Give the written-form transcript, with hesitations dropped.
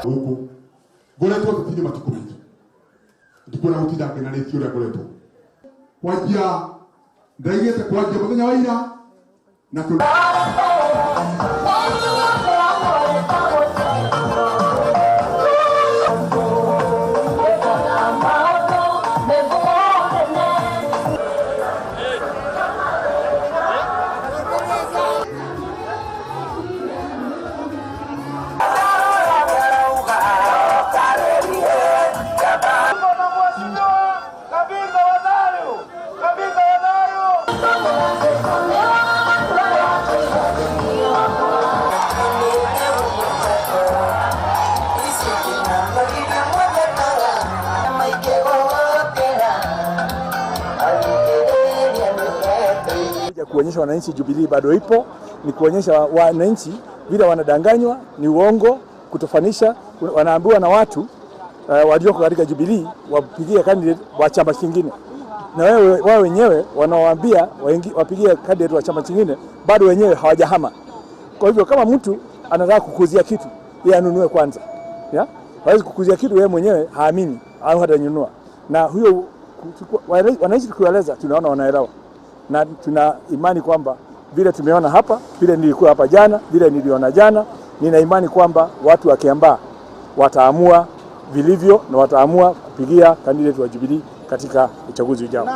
huko goletwo tutinye matukumiti tukuna mutinda kana ni kiura goletwo kwajia ndaigete kwajia muthenya wa ira na kuonyesha wananchi Jubilee bado ipo, ni kuonyesha wananchi vile wanadanganywa, ni uongo, kutofanisha. Wanaambiwa na watu walioko katika Jubilee wapigie candidate wa chama kingine, na wao wenyewe wanawaambia wapigie candidate wa chama kingine, bado wenyewe hawajahama. Kwa hivyo kama mtu anataka kukuzia kitu, yeye anunue kwanza, ya hawezi kukuzia kitu yeye mwenyewe haamini au hatanunua. Na huyo wananchi tukieleza, tunaona wanaelewa, na tuna imani kwamba vile tumeona hapa, vile nilikuwa hapa jana, vile niliona jana, nina imani kwamba watu wa Kiambaa wataamua vilivyo na wataamua kupigia candidate wa Jubilee katika uchaguzi ujao.